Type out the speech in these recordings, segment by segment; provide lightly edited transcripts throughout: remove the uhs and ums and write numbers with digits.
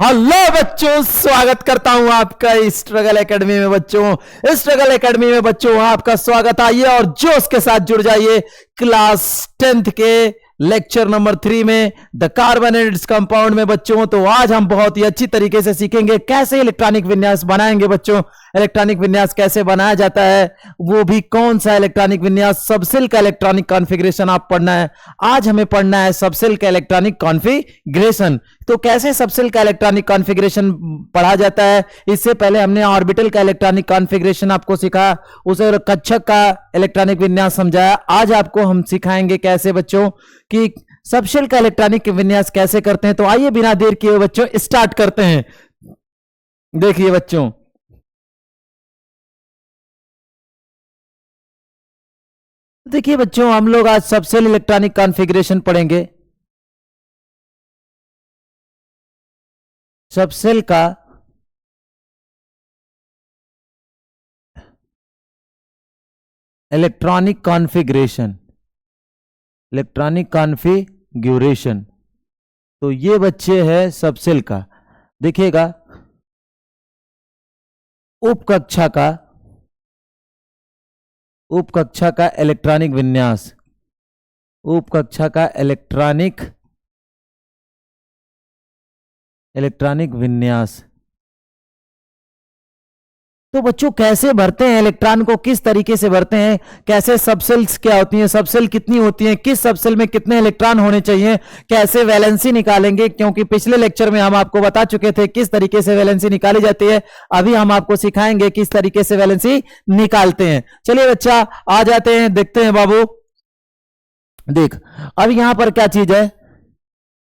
Hello बच्चों, स्वागत करता हूं आपका स्ट्रगल एकेडमी में। बच्चों स्ट्रगल एकेडमी में बच्चों आपका स्वागत। आइए और जोश के साथ जुड़ जाइए क्लास 10th के लेक्चर नंबर 3 में, the carbon and its compound में। बच्चों तो आज हम बहुत ही अच्छी तरीके से सीखेंगे कैसे इलेक्ट्रॉनिक विन्यास बनाएंगे। बच्चों इलेक्ट्रॉनिक विन्यास कैसे बनाया जाता है, वो भी कौन सा इलेक्ट्रॉनिक विन्यास, सबसेल का इलेक्ट्रॉनिक कॉन्फ़िगरेशन आप पढ़ना है। आज हमें पढ़ना है सबसेल का इलेक्ट्रॉनिक कॉन्फ़िगरेशन। तो कैसे सबसेल का इलेक्ट्रॉनिक कॉन्फ़िगरेशन पढ़ा जाता है, इससे पहले हमने ऑर्बिटल का इलेक्ट्रॉनिक कॉन्फ़िगरेशन आपको सिखाया, उसे कक्षक का इलेक्ट्रॉनिक विन्यास समझाया। आज आपको हम सिखाएंगे कैसे बच्चों कि सबसेल का इलेक्ट्रॉनिक विन्यास कैसे करते हैं। तो आइए बिना देर किए बच्चों स्टार्ट करते हैं। देखिए बच्चों, देखिए बच्चों, हम लोग आज सबसेल इलेक्ट्रॉनिक कॉन्फ़िगरेशन पढ़ेंगे। सबसेल का इलेक्ट्रॉनिक कॉन्फ़िगरेशन, इलेक्ट्रॉनिक कॉन्फ़िगरेशन। तो ये बच्चे हैं सबसेल का। देखिएगा, उपकक्षा का इलेक्ट्रॉनिक विन्यास, उपकक्षा का इलेक्ट्रॉनिक विन्यास। तो बच्चों कैसे भरते हैं इलेक्ट्रॉन को, किस तरीके से भरते हैं, कैसे सबसेल्स क्या होती हैं, सबसेल कितनी होती हैं, किस सबसेल में कितने इलेक्ट्रॉन होने चाहिए, कैसे वैलेंसी निकालेंगे। क्योंकि पिछले लेक्चर में हम आपको बता चुके थे किस तरीके से वैलेंसी निकाली जाती है। अभी हम आपको सिखाएंगे किस तरीके से वैलेंसी निकालते हैं। चलिए बच्चा, आ जाते हैं, देखते हैं बाबू। देख, अब यहां पर क्या चीज है,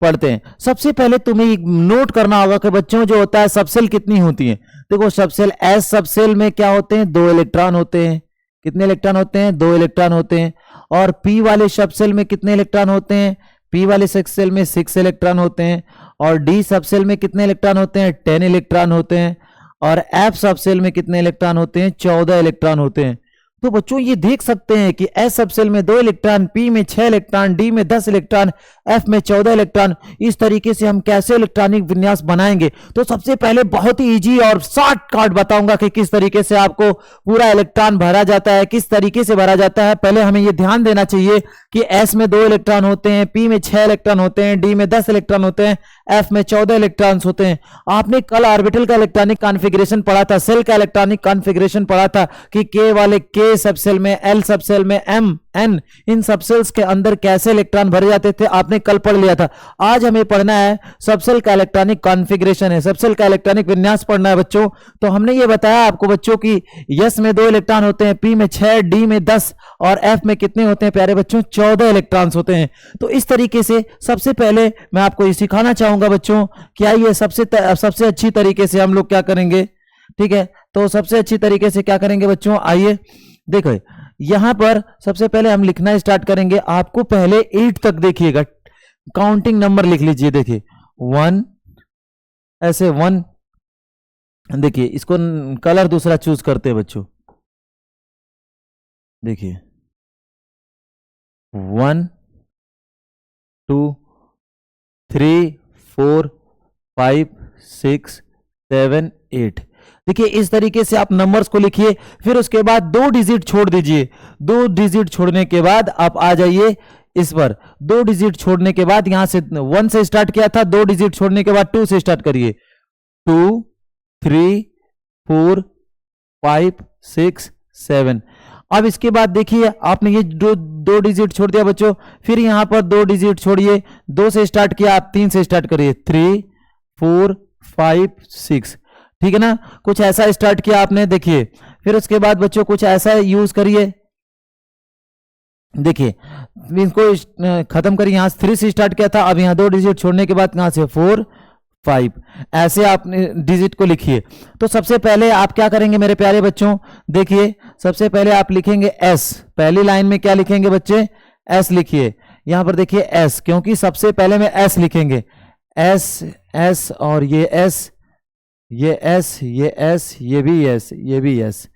पढ़ते हैं। सबसे पहले तुम्हें नोट करना होगा कि बच्चों जो होता है सबसेल कितनी होती है। देखो सबसेल, एस सबसेल में क्या होते हैं, 2 इलेक्ट्रॉन होते हैं। कितने इलेक्ट्रॉन होते हैं, 2 इलेक्ट्रॉन होते हैं। और पी वाले सबसेल में कितने इलेक्ट्रॉन होते हैं, पी वाले सबसेल में 6 इलेक्ट्रॉन होते हैं। और डी सबसेल में कितने इलेक्ट्रॉन होते हैं, 10 इलेक्ट्रॉन होते हैं। और एफ सबसेल में कितने इलेक्ट्रॉन होते हैं, 14 इलेक्ट्रॉन होते हैं। तो बच्चों ये देख सकते हैं कि एस सबसेल में 2 इलेक्ट्रॉन, पी में 6 इलेक्ट्रॉन, डी में 10 इलेक्ट्रॉन, एफ में 14 इलेक्ट्रॉन। इस तरीके से हम कैसे इलेक्ट्रॉनिक विन्यास बनाएंगे। तो सबसे पहले बहुत ही इजी और शॉर्टकट बताऊंगा कि किस तरीके से आपको पूरा इलेक्ट्रॉन भरा जाता है, किस तरीके से भरा जाता है। पहले हमें यह ध्यान देना चाहिए कि एस में 2 इलेक्ट्रॉन होते हैं, पी में 6 इलेक्ट्रॉन होते हैं, डी में 10 इलेक्ट्रॉन होते हैं, एफ में 14 इलेक्ट्रॉन्स होते हैं। आपने कल ऑर्बिटल का इलेक्ट्रॉनिक कॉन्फ़िगरेशन पढ़ा था, सेल का इलेक्ट्रॉनिक कॉन्फ़िगरेशन पढ़ा था कि के वाले के सबसेल में, एल सबसेल में, एम, एन, इन सबसेल्स के अंदर कैसे इलेक्ट्रॉन भरे जाते थे, आपने कल पढ़ लिया था। आज हमें पढ़ना है सबसेल का इलेक्ट्रॉनिक कॉन्फ़िगरेशन है, सबसेल का इलेक्ट्रॉनिक विन्यास पढ़ना है बच्चों। तो हमने ये बताया आपको बच्चों की एस में 2 इलेक्ट्रॉन होते हैं, पी में 6, डी में 10 और एफ में कितने होते हैं प्यारे बच्चों, 14 इलेक्ट्रॉन्स होते हैं। तो इस तरीके से सबसे पहले मैं आपको ये सिखाना चाहूंगा बच्चों, क्या ये सबसे अच्छी तरीके से हम लोग क्या करेंगे। ठीक है, तो सबसे अच्छी तरीके से क्या करेंगे बच्चों, आइए देखो। यहां पर सबसे पहले हम लिखना स्टार्ट करेंगे। आपको पहले 8 तक देखिएगा, काउंटिंग नंबर लिख लीजिए। देखिए 1, ऐसे 1। देखिए इसको कलर दूसरा चूज करते हैं बच्चों। देखिए 1, 2, 3, 4, 5, 6, 7, 8। देखिए इस तरीके से आप नंबर्स को लिखिए। फिर उसके बाद 2 डिजिट छोड़ दीजिए। 2 डिजिट छोड़ने के बाद आप आ जाइए इस पर। 2 डिजिट छोड़ने के बाद यहां से 1 से स्टार्ट किया था, 2 डिजिट छोड़ने के बाद 2 से स्टार्ट करिए। 2, 3, 4, 5, 6, 7। अब इसके बाद देखिए आपने ये दो डिजिट छोड़ दिया बच्चों। फिर यहां पर 2 डिजिट छोड़िए, 2 से स्टार्ट किया, आप 3 से स्टार्ट करिए। 3, 4, 5, 6। ठीक है ना, कुछ ऐसा स्टार्ट किया आपने। देखिए फिर उसके बाद बच्चों कुछ ऐसा यूज करिए। देखिए इनको खत्म करिए, यहां 3 से स्टार्ट किया था, अब यहां 2 डिजिट छोड़ने के बाद यहां से 4, 5, ऐसे आपने डिजिट को लिखिए। तो सबसे पहले आप क्या करेंगे मेरे प्यारे बच्चों, देखिए सबसे पहले आप लिखेंगे एस। पहली लाइन में क्या लिखेंगे बच्चे, एस लिखिए। यहां पर देखिए एस, क्योंकि सबसे पहले में एस लिखेंगे। एस, एस और ये एस, ये एस, ये एस, ये भी एस, ये भी एस।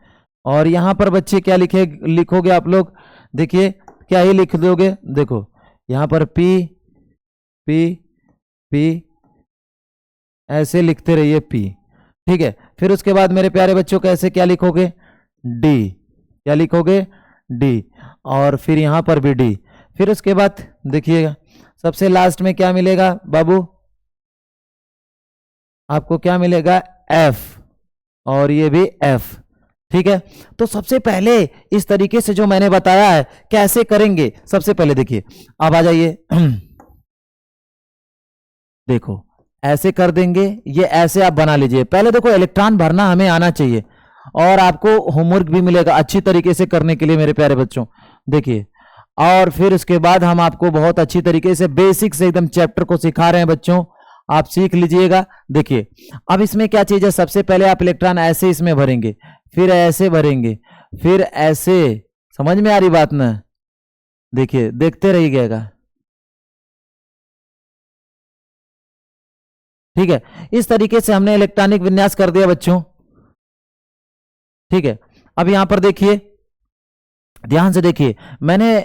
और यहां पर बच्चे क्या लिखोगे आप लोग, देखिए क्या ही लिख दोगे। देखो यहां पर पी, पी, पी, ऐसे लिखते रहिए पी। ठीक है, फिर उसके बाद मेरे प्यारे बच्चों कैसे क्या लिखोगे, डी, क्या लिखोगे, डी, और फिर यहां पर भी डी। फिर उसके बाद देखिएगा सबसे लास्ट में क्या मिलेगा बाबू, आपको क्या मिलेगा, एफ, और ये भी एफ। ठीक है, तो सबसे पहले इस तरीके से जो मैंने बताया है कैसे करेंगे, सबसे पहले देखिए, अब आ जाइए देखो ऐसे कर देंगे, ये ऐसे आप बना लीजिए। पहले देखो इलेक्ट्रॉन भरना हमें आना चाहिए, और आपको होमवर्क भी मिलेगा अच्छी तरीके से करने के लिए मेरे प्यारे बच्चों। देखिए, और फिर उसके बाद हम आपको बहुत अच्छी तरीके से बेसिक से एकदम चैप्टर को सिखा रहे हैं बच्चों, आप सीख लीजिएगा। देखिए अब इसमें क्या चीज है, सबसे पहले आप इलेक्ट्रॉन ऐसे इसमें भरेंगे, फिर ऐसे भरेंगे, फिर ऐसे, समझ में आ रही बात ना, देखिए देखते रहिएगा। ठीक है, इस तरीके से हमने इलेक्ट्रॉनिक विन्यास कर दिया बच्चों। ठीक है, अब यहां पर देखिए, ध्यान से देखिए, मैंने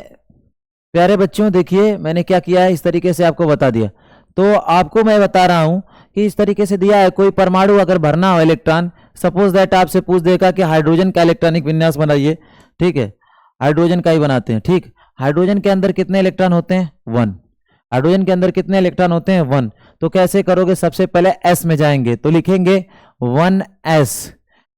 प्यारे बच्चों देखिए मैंने क्या किया है, इस तरीके से आपको बता दिया। तो आपको मैं बता रहा हूं कि इस तरीके से दिया है, कोई परमाणु अगर भरना हो इलेक्ट्रॉन, सपोज दैट आपसे पूछ देगा कि हाइड्रोजन का इलेक्ट्रॉनिक विन्यास बनाइए। ठीक है, हाइड्रोजन का ही बनाते हैं। ठीक, हाइड्रोजन के अंदर कितने इलेक्ट्रॉन होते हैं, 1। हाइड्रोजन के अंदर कितने इलेक्ट्रॉन होते हैं, 1। तो कैसे करोगे, सबसे पहले एस में जाएंगे तो लिखेंगे 1s।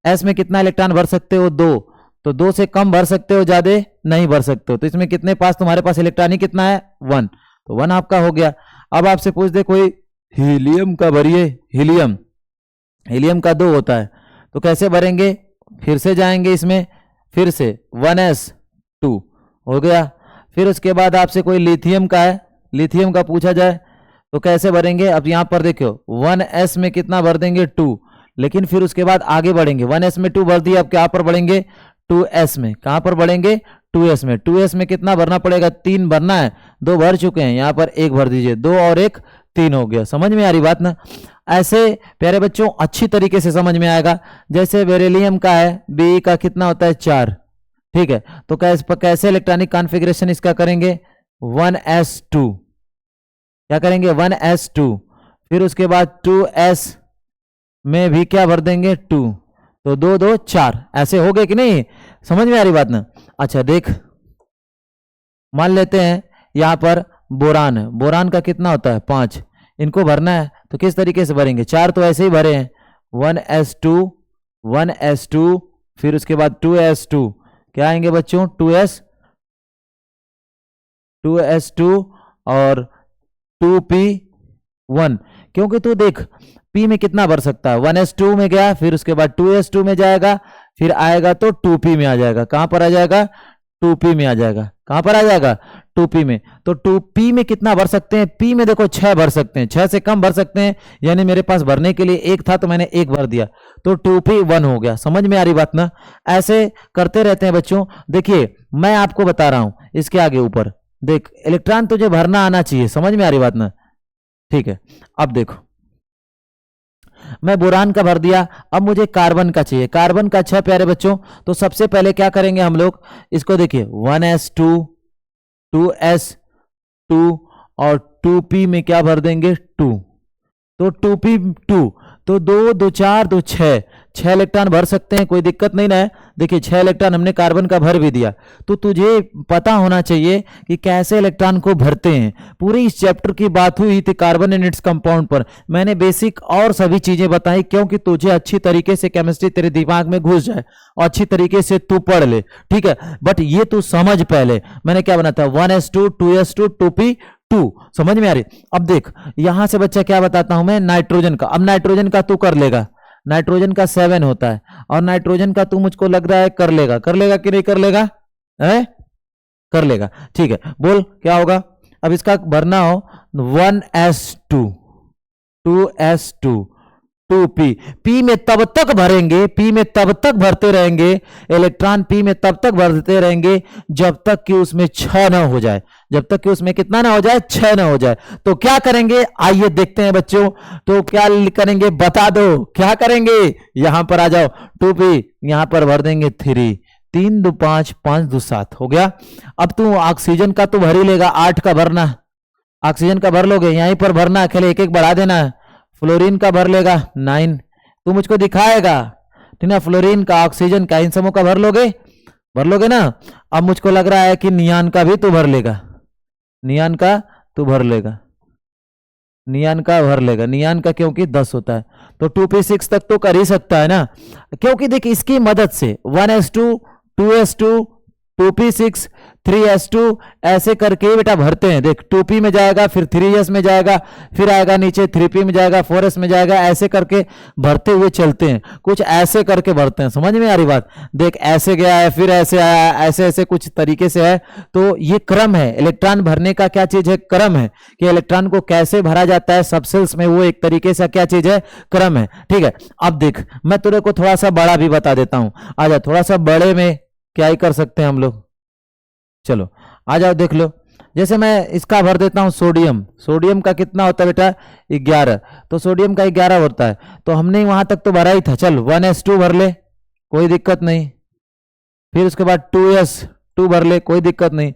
एस में कितना इलेक्ट्रॉन भर सकते हो, 2। तो 2 से कम भर सकते हो, ज्यादा नहीं भर सकते हो। तो इसमें कितने पास, तुम्हारे पास इलेक्ट्रॉन ही कितना है, 1। तो 1 आपका हो गया। अब आपसे पूछ दे कोई हीलियम का भरिए, हीलियम, हीलियम का 2 होता है, तो कैसे भरेंगे, फिर से जाएंगे इसमें, फिर से 1s2 हो गया। फिर उसके बाद आपसे कोई लिथियम का है, लिथियम का पूछा जाए तो कैसे भरेंगे, अब यहां पर देखो 1s में कितना भर देंगे, 2। लेकिन फिर उसके बाद आगे बढ़ेंगे, 1s में 2 भर दिया, अब क्या पर बढ़ेंगे, 2s में, कहां पर बढ़ेंगे, 2s में। 2s में कितना भरना पड़ेगा, 3 भरना है, 2 भर चुके हैं, यहां पर 1 भर दीजिए, 2 और 1 3 हो गया। समझ में आ रही बात ना, ऐसे प्यारे बच्चों अच्छी तरीके से समझ में आएगा। जैसे बेरिलियम का है, बी का कितना होता है, 4। ठीक है, तो कैसे इलेक्ट्रॉनिक कॉन्फ़िगरेशन इसका करेंगे, 1s2, क्या करेंगे, 1s2। फिर उसके बाद 2s में भी क्या भर देंगे, 2। तो 2 2 4, ऐसे हो गए कि नहीं, समझ में आ रही बात ना। अच्छा देख, मान लेते हैं यहां पर बोरान है, बोरान का कितना होता है, 5। इनको भरना है तो किस तरीके से भरेंगे, 4 तो ऐसे ही भरे हैं, 1s2, 1s2, फिर उसके बाद 2s2, क्या आएंगे बच्चों, 2s2 और 2p1। क्योंकि तू देख p में कितना भर सकता है, 1s2 में गया, फिर उसके बाद 2s2 में जाएगा, फिर आएगा तो 2p में आ जाएगा। कहां पर आ जाएगा, 2p में आ जाएगा। कहां पर आ जाएगा, 2p में। तो 2p में कितना भर सकते हैं, p में देखो 6 भर सकते हैं, 6 से कम भर सकते हैं, यानी मेरे पास भरने के लिए 1 था तो मैंने 1 भर दिया, तो 2p1 हो गया। समझ में आ रही बात ना, ऐसे करते रहते हैं बच्चों। देखिए मैं आपको बता रहा हूं, इसके आगे ऊपर देख, इलेक्ट्रॉन तुझे भरना आना चाहिए, समझ में आ रही बात ना। ठीक है, अब देखो मैं बोरान का भर दिया, अब मुझे कार्बन का चाहिए, कार्बन का 6 प्यारे बच्चों। तो सबसे पहले क्या करेंगे हम लोग, इसको देखिए 1s2, 2s2 और 2p में क्या भर देंगे, 2। तो 2p2, तो 2 2 4 2 6, 6 इलेक्ट्रॉन भर सकते हैं, कोई दिक्कत नहीं ना है। देखिए 6 इलेक्ट्रॉन हमने कार्बन का भर भी दिया। तो तुझे पता होना चाहिए कि कैसे इलेक्ट्रॉन को भरते हैं। पूरी इस चैप्टर की बात हुई थी कार्बन एंड इट्स कंपाउंड पर, मैंने बेसिक और सभी चीजें बताई, क्योंकि तुझे अच्छी तरीके से केमिस्ट्री तेरे दिमाग में घुस जाए और अच्छी तरीके से तू पढ़ ले। ठीक है, बट ये तू समझ पहले मैंने क्या बना था, 1s2, 2s2, 2p2, समझ में आ रही। अब देख यहां से बच्चा क्या बताता हूं मैं, नाइट्रोजन का। अब नाइट्रोजन का तू कर लेगा, नाइट्रोजन का 7 होता है, और नाइट्रोजन का तू मुझको लग रहा है कर लेगा, कर लेगा कि नहीं कर लेगा, है कर लेगा। ठीक है, बोल क्या होगा। अब इसका भरना हो 1s2, 2s2, 2p, p में तब तक भरेंगे, p में तब तक भरते रहेंगे, इलेक्ट्रॉन p में तब तक भरते रहेंगे जब तक कि उसमें 6 ना हो जाए, जब तक कि उसमें कितना ना हो जाए, 6 ना हो जाए। तो क्या करेंगे, आइए देखते हैं बच्चों। तो क्या करेंगे बता दो, क्या करेंगे, यहां पर आ जाओ, 2p यहां पर भर देंगे 3, 3 2 5, 5 2 7 हो गया। अब तू ऑक्सीजन का तो भर ही लेगा, 8 का भरना, ऑक्सीजन का भर लोगे, यहीं पर भरना, अकेले एक एक बढ़ा देना है, फ्लोरीन का भर लेगा 9, तू मुझको दिखाएगा ठीक ना, फ्लोरीन का, ऑक्सीजन का, इन सबों का भर लोगे ना। अब मुझको लग रहा है कि नियान का भी तू भर लेगा, नियान का तू भर लेगा, नियान का भर लेगा, नियान का क्योंकि 10 होता है तो 2p6 तक तो कर ही सकता है ना, क्योंकि देख इसकी मदद से 1s2 2s2 2p6 3s2 ऐसे करके ही बेटा भरते हैं। देख 2p में जाएगा, फिर 3s में जाएगा, फिर आएगा नीचे 3p में जाएगा, 4s में जाएगा, ऐसे करके भरते हुए चलते हैं, कुछ ऐसे करके भरते हैं। समझ में आ रही बात? देख ऐसे गया है, फिर ऐसे आया, ऐसे ऐसे कुछ तरीके से है। तो ये क्रम है इलेक्ट्रॉन भरने का, क्या चीज है? क्रम है कि इलेक्ट्रॉन को कैसे भरा जाता है सब सेल्स में, वो एक तरीके से क्या चीज है? क्रम है। ठीक है, अब देख मैं तेरे को थोड़ा सा बड़ा भी बता देता हूं, आजा थोड़ा सा बड़े में क्या ही कर सकते हैं हम लोग, चलो आ जाओ देख लो। जैसे मैं इसका भर देता हूं सोडियम, सोडियम का कितना होता है बेटा? 11, तो सोडियम का 11 होता है, तो हमने वहां तक तो भरा ही था, चल 1s2 भर ले, कोई दिक्कत नहीं। फिर उसके बाद 2s2 भर ले, कोई दिक्कत नहीं।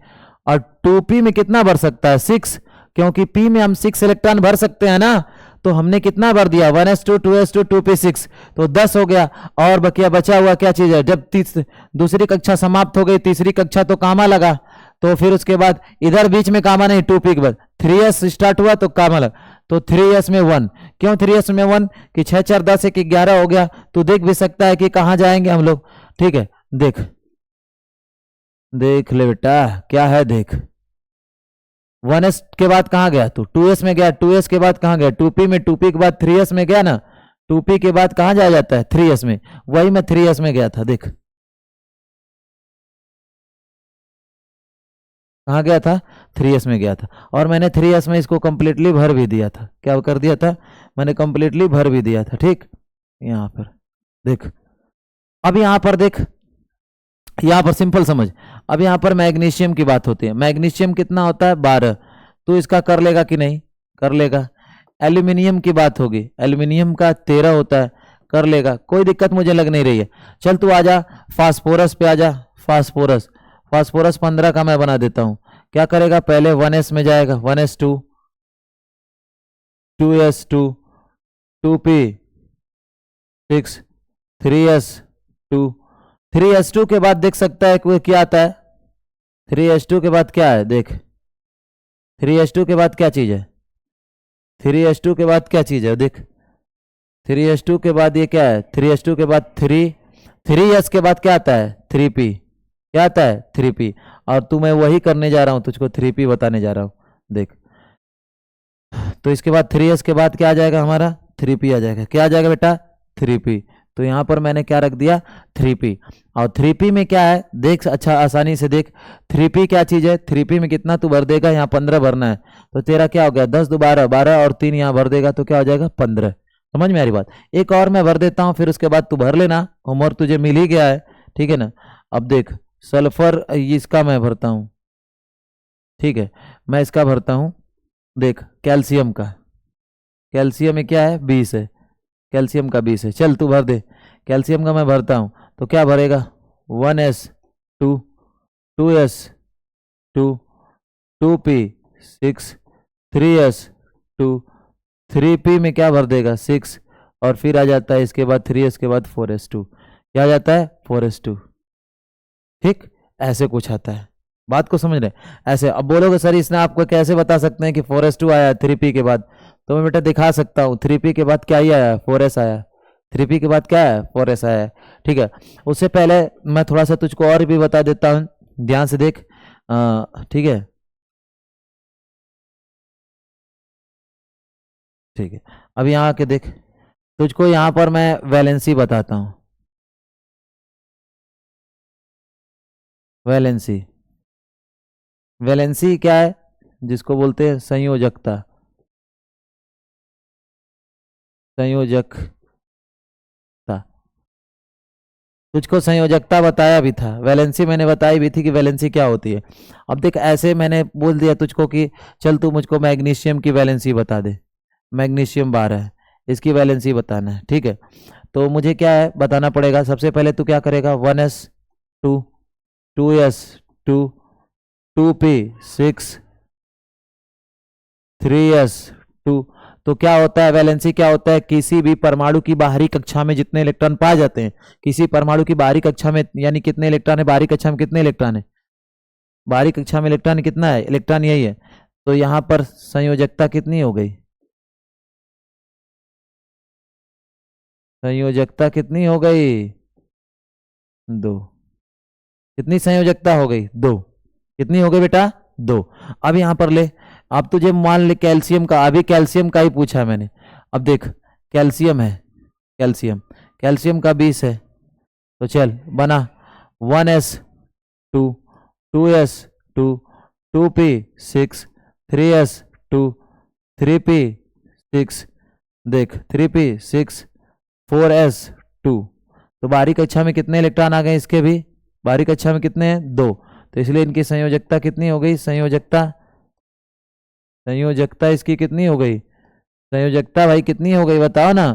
और 2p में कितना भर सकता है? 6, क्योंकि p में हम 6 इलेक्ट्रॉन भर सकते हैं ना, तो हमने कितना भर दिया? 1s2 2s2 2p6, तो 10 हो गया। और बचा हुआ क्या चीज है? जब दूसरी कक्षा समाप्त हो गई, तीसरी कक्षा तो कामा लगा, तो फिर उसके बाद इधर बीच में कामा नहीं, 2p के बाद 3s स्टार्ट हुआ तो कामा लगा, तो 3s में 1, क्यों 3s में 1? कि 6 4 10 1 11 हो गया। तो देख भी सकता है कि कहां जाएंगे हम लोग। ठीक है, देख देख ले बेटा क्या है, देख 1s के बाद कहां गया तू? 2s में गया, 2s के बाद कहां गया? 2p में, 2p के बाद 3s में गया ना, 2p के बाद कहां जाया जाता है? 3s में, वही मैं 3s में गया था। देख कहां गया था? 3s में गया था, और मैंने 3s में इसको कंप्लीटली भर भी दिया था। क्या कर दिया था? मैंने कंप्लीटली भर भी दिया था। ठीक, यहां पर देख, अब यहां पर देख, यहां पर सिंपल समझ, अब यहां पर मैग्नीशियम की बात होती है। मैग्नीशियम कितना होता है? 12, तो इसका कर लेगा कि नहीं? कर लेगा। एल्यूमिनियम की बात होगी, एल्यूमिनियम का 13 होता है, कर लेगा, कोई दिक्कत मुझे लग नहीं रही है। चल तू आजा फास्फोरस पे, आजा फास्फोरस, फास्फोरस 15 का मैं बना देता हूं। क्या करेगा? पहले 1s में जाएगा, 1s2 2s2 2p6 3s2, 3s2 के बाद देख सकता है कोई क्या आता है? 3s2 के बाद क्या है? देख 3s2 के बाद क्या चीज है? 3s2 के बाद क्या चीज है? देख 3s2 के बाद ये क्या है? 3s2 के बाद 3s के बाद क्या आता है? 3p, क्या आता है? 3p। और तू, मैं वही करने जा रहा हूं, तुझको 3p बताने जा रहा हूं। देख तो इसके बाद 3s के बाद क्या आ जाएगा हमारा? 3p आ जाएगा। क्या आ जाएगा बेटा? 3p। तो यहां पर मैंने क्या रख दिया? 3p। और 3p में क्या है? देख अच्छा आसानी से देख, 3p क्या चीज है? 3p में कितना तू भर देगा? यहाँ 15 भरना है, तो तेरा क्या हो गया? 10 2 12, 12 और 3 यहाँ भर देगा तो क्या हो जाएगा? 15। समझ में आ रही बात? एक और मैं भर देता हूँ, फिर उसके बाद तू भर लेना, होमवर्क तुझे मिल ही गया है। ठीक है ना? अब देख सल्फर, इसका मैं भरता हूँ। ठीक है, मैं इसका भरता हूँ। देख कैल्शियम का, कैल्शियम में क्या है? 20 है, कैल्शियम का 20 है। चल तू भर दे, कैल्शियम का मैं भरता हूं, तो क्या भरेगा? 1s2 2s2 2p6 3s2 3p में क्या भर देगा? 6, और फिर आ जाता है इसके बाद 3s के बाद 4s2, क्या आ जाता है? 4s2। ठीक, ऐसे कुछ आता है, बात को समझ रहे? ऐसे अब बोलोगे सर इसने आपको कैसे बता सकते हैं कि 4s2 आया 3p के बाद? तो मैं बेटा दिखा सकता हूँ, 3p के बाद क्या ही आया? 4s आया। 3p के बाद क्या है? 4s आया है। ठीक है, उससे पहले मैं थोड़ा सा तुझको और भी बता देता हूँ, ध्यान से देख। ठीक है, ठीक है, अब यहाँ आके देख, तुझको यहाँ पर मैं वैलेंसी बताता हूँ। वैलेंसी, वैलेंसी क्या है? जिसको बोलते हैं संयोजकता, संयोजकता। तुझको संयोजकता बताया भी था, वैलेंसी मैंने बताई भी थी कि वैलेंसी क्या होती है। अब देख ऐसे मैंने बोल दिया तुझको कि चल तू मुझको मैग्नीशियम की वैलेंसी बता दे, मैग्नीशियम 12 है, इसकी वैलेंसी बताना है। ठीक है, तो मुझे क्या है बताना पड़ेगा? सबसे पहले तू क्या करेगा? 1s2 2s2 2p6 3s2, तो क्या होता है वैलेंसी, क्या होता है, किसी भी परमाणु की बाहरी कक्षा में जितने इलेक्ट्रॉन पाए जाते हैं, किसी परमाणु की बाहरी कक्षा में, यानी कितने इलेक्ट्रॉन है बाहरी कक्षा में, कितने इलेक्ट्रॉन है बाहरी कक्षा में, इलेक्ट्रॉन कितना है, इलेक्ट्रॉन यही है। तो यहां पर संयोजकता कितनी हो गई, संयोजकता कितनी हो गई, 2। कितनी संयोजकता हो गई, 2। कितनी हो गई बेटा, 2। अब यहां पर ले, अब तुझे मान ले कैल्शियम का, अभी कैल्शियम का ही पूछा है मैंने। अब देख कैल्शियम है, कैल्शियम, कैल्शियम का 20 है, तो चल बना 1s2 2s2 2p6 3s2 3p6 देख 3p6 4s2। तो बाहरी कक्षा में कितने इलेक्ट्रॉन आ गए इसके भी, बाहरी कक्षा में कितने हैं, 2। तो इसलिए इनकी संयोजकता कितनी हो गई, संयोजकता, संयोजकता इसकी कितनी हो गई, संयोजकता भाई कितनी हो गई बताओ ना।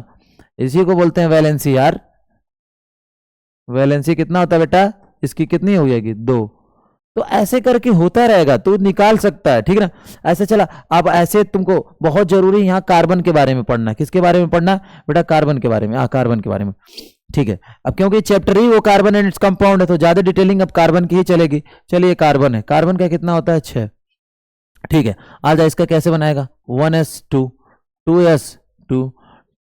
इसी को बोलते हैं वैलेंसी यार, वैलेंसी कितना होता है बेटा, इसकी कितनी हो जाएगी, 2। तो ऐसे करके होता रहेगा, तू निकाल सकता है, ठीक है ना। ऐसे चला, अब ऐसे तुमको बहुत जरूरी यहाँ कार्बन के बारे में पढ़ना, किसके बारे में पढ़ना बेटा, कार्बन के बारे में, कार्बन के बारे में, ठीक है। अब क्योंकि चैप्टर ही वो कार्बन एंड इट्स कंपाउंड है, तो ज्यादा डिटेलिंग अब कार्बन की ही चलेगी। चलिए कार्बन है, कार्बन का कितना होता है, 6, ठीक है। आ जा, इसका कैसे बनाएगा, 1s2 2s2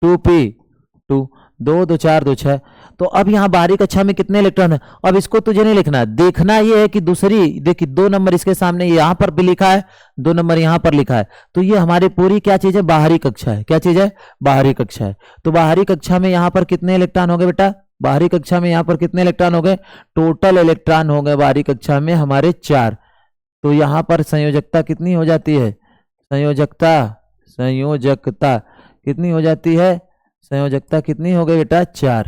2p2 2 2 4 2 6। तो अब यहाँ बाहरी कक्षा में कितने इलेक्ट्रॉन है, अब इसको तुझे नहीं लिखना, देखना ये है कि दूसरी, देखिए 2 नंबर इसके सामने यहाँ पर भी लिखा है, 2 नंबर यहाँ पर लिखा है, तो ये हमारी पूरी क्या चीज है, बाहरी कक्षा है। क्या चीज है, बाहरी कक्षा है। तो बाहरी कक्षा में यहाँ पर कितने इलेक्ट्रॉन हो गए बेटा, बाहरी कक्षा में यहाँ पर कितने इलेक्ट्रॉन हो गए, टोटल इलेक्ट्रॉन हो गए बाहरी कक्षा में हमारे 4। तो यहाँ पर संयोजकता कितनी हो जाती है, संयोजकता, संयोजकता कितनी हो जाती है, संयोजकता कितनी हो गई बेटा, 4।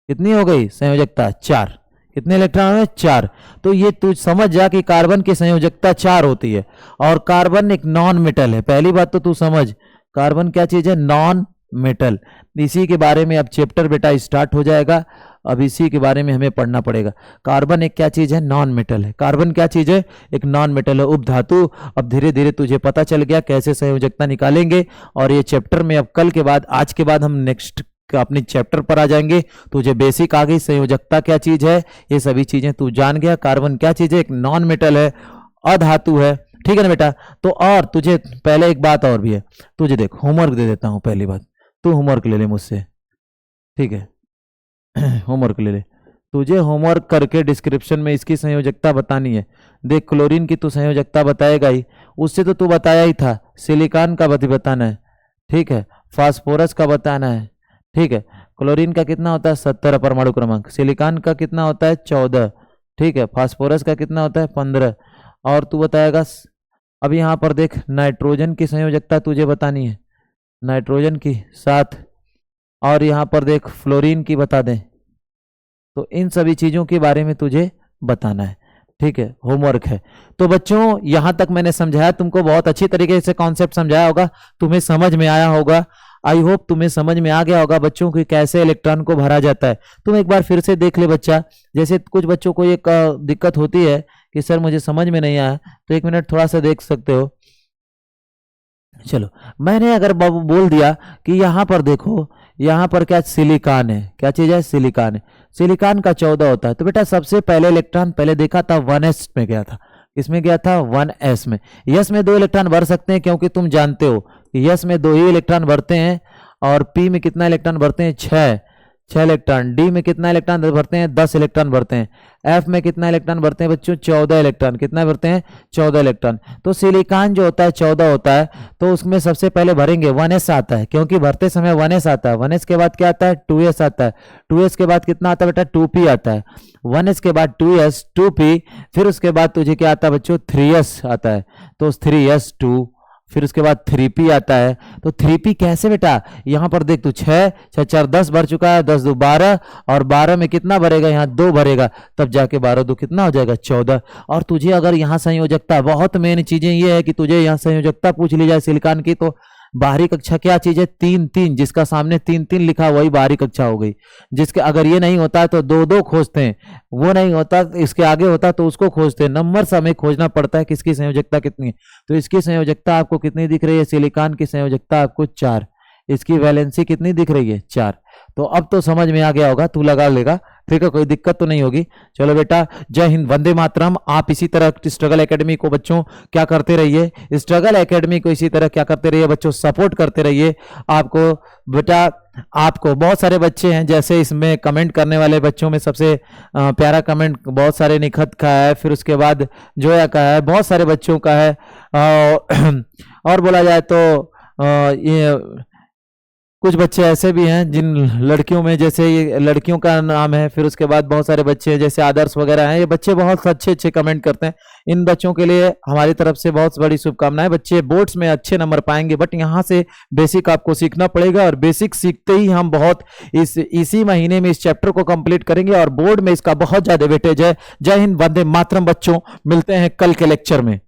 कितनी हो गई संयोजकता, 4। कितने इलेक्ट्रॉन है, 4। तो ये तू समझ जा कि कार्बन की संयोजकता 4 होती है, और कार्बन एक नॉन मेटल है। पहली बात तो तू समझ, कार्बन क्या चीज है, नॉन मेटल। इसी के बारे में अब चैप्टर बेटा स्टार्ट हो जाएगा, अब इसी के बारे में हमें पढ़ना पड़ेगा। कार्बन एक क्या चीज है, नॉन मेटल है। कार्बन क्या चीज है, एक नॉन मेटल है, उपधातु। अब धीरे धीरे तुझे पता चल गया कैसे संयोजकता निकालेंगे, और ये चैप्टर में अब कल के बाद, आज के बाद हम नेक्स्ट अपने चैप्टर पर आ जाएंगे। तुझे बेसिक आ गई, संयोजकता क्या चीज है, ये सभी चीजें तू जान गया। कार्बन क्या चीज है, एक नॉन मेटल है, अधातु है, ठीक है ना बेटा। तो और तुझे पहले एक बात और भी है, तुझे देख होमवर्क दे देता हूं। पहली बात, तू होमवर्क ले ले मुझसे, ठीक है होमवर्क ले ले। तुझे होमवर्क करके डिस्क्रिप्शन में इसकी संयोजकता बतानी है। देख क्लोरीन की तू संयोजकता बताएगा ही, उससे तो तू बताया ही था। सिलिकॉन का बताना है, ठीक है। फास्फोरस का बताना है, ठीक है। क्लोरीन का कितना होता है, 17 परमाणु क्रमांक। सिलिकॉन का कितना होता है, 14, ठीक है। फास्फोरस का कितना होता है, 15। और तू बताएगा। अब यहाँ पर देख नाइट्रोजन की संयोजकता तुझे बतानी है, नाइट्रोजन की 7। और यहाँ पर देख फ्लोरीन की बता दें। तो इन सभी चीजों के बारे में तुझे बताना है, ठीक है। होमवर्क है। तो बच्चों यहां तक मैंने समझाया, तुमको बहुत अच्छी तरीके से कॉन्सेप्ट समझाया होगा, तुम्हें समझ में आया होगा। आई होप तुम्हें समझ में आ गया होगा बच्चों कि कैसे इलेक्ट्रॉन को भरा जाता है। तुम एक बार फिर से देख ले बच्चा। जैसे कुछ बच्चों को एक दिक्कत होती है कि सर मुझे समझ में नहीं आया, तो 1 मिनट थोड़ा सा देख सकते हो। चलो, मैंने अगर बोल दिया कि यहाँ पर देखो, यहाँ पर क्या सिलिकॉन है, क्या चीज है, सिलिकॉन है। सिलिकॉन का 14 होता है। तो बेटा सबसे पहले इलेक्ट्रॉन पहले देखा था 1s में गया था। किसमें गया था, 1s में। यस में 2 इलेक्ट्रॉन भर सकते हैं, क्योंकि तुम जानते हो कि यस में 2 ही इलेक्ट्रॉन भरते हैं, और पी में कितना इलेक्ट्रॉन भरते हैं, 6 इलेक्ट्रॉन। डी में कितना इलेक्ट्रॉन भरते हैं, 10 इलेक्ट्रॉन भरते हैं। एफ में कितना इलेक्ट्रॉन भरते हैं बच्चों, 14 इलेक्ट्रॉन। कितना भरते हैं, 14 इलेक्ट्रॉन। तो सिलिकॉन जो होता है 14 होता है, तो उसमें सबसे पहले भरेंगे 1s आता है, क्योंकि भरते समय 1s आता है। 1s के बाद क्या आता है, 2s आता है। 2s के बाद कितना आता है बेटा, 2p आता है। 1s के बाद 2s 2p, फिर उसके बाद तुझे क्या आता है बच्चों, 3s आता है। तो 3s 2, फिर उसके बाद 3p आता है। तो 3p कैसे बेटा, यहां पर देख तू 6 6 4 10 भर चुका है, 10 2 12, और 12 में कितना भरेगा, यहाँ 2 भरेगा, तब जाके 12 2 कितना हो जाएगा, 14। और तुझे अगर यहाँ संयोजकता, बहुत मेन चीजें ये है कि तुझे यहाँ संयोजकता पूछ ली जाए सिलिकॉन की, तो बाहरी कक्षा क्या चीज है? 3 3, जिसका सामने 3 3 लिखा वही बाहरी कक्षा हो गई। जिसके अगर ये नहीं होता तो 2 2 खोजते हैं, वो नहीं होता इसके आगे होता तो उसको खोजते हैं। नंबर से हमें खोजना पड़ता है किसकी संयोजकता कितनी है। तो इसकी संयोजकता आपको कितनी दिख रही है? सिलिकॉन की संयोजकता आपको 4, इसकी वैलेंसी कितनी दिख रही है? 4। तो अब तो समझ में आ गया होगा, तू लगा लेगा, ठीक है, कोई दिक्कत तो नहीं होगी। चलो बेटा, जय हिंद, वंदे मातरम। आप इसी तरह स्ट्रगल एकेडमी को बच्चों क्या करते रहिए, स्ट्रगल एकेडमी को इसी तरह क्या करते रहिए बच्चों, सपोर्ट करते रहिए। आपको बेटा, आपको बहुत सारे बच्चे हैं, जैसे इसमें कमेंट करने वाले बच्चों में सबसे प्यारा कमेंट बहुत सारे निखत का है, फिर उसके बाद जोया का है, बहुत सारे बच्चों का है। और बोला जाए तो ये कुछ बच्चे ऐसे भी हैं जिन लड़कियों में, जैसे ये लड़कियों का नाम है, फिर उसके बाद बहुत सारे बच्चे हैं जैसे आदर्श वगैरह हैं। ये बच्चे बहुत अच्छे अच्छे कमेंट करते हैं। इन बच्चों के लिए हमारी तरफ से बहुत बड़ी शुभकामनाएं। बच्चे बोर्ड्स में अच्छे नंबर पाएंगे, बट यहाँ से बेसिक आपको सीखना पड़ेगा, और बेसिक सीखते ही हम बहुत इसी महीने में इस चैप्टर को कंप्लीट करेंगे, और बोर्ड में इसका बहुत ज्यादा वेटेज है। जय हिंद, वंदे मातरम बच्चों, मिलते हैं कल के लेक्चर में।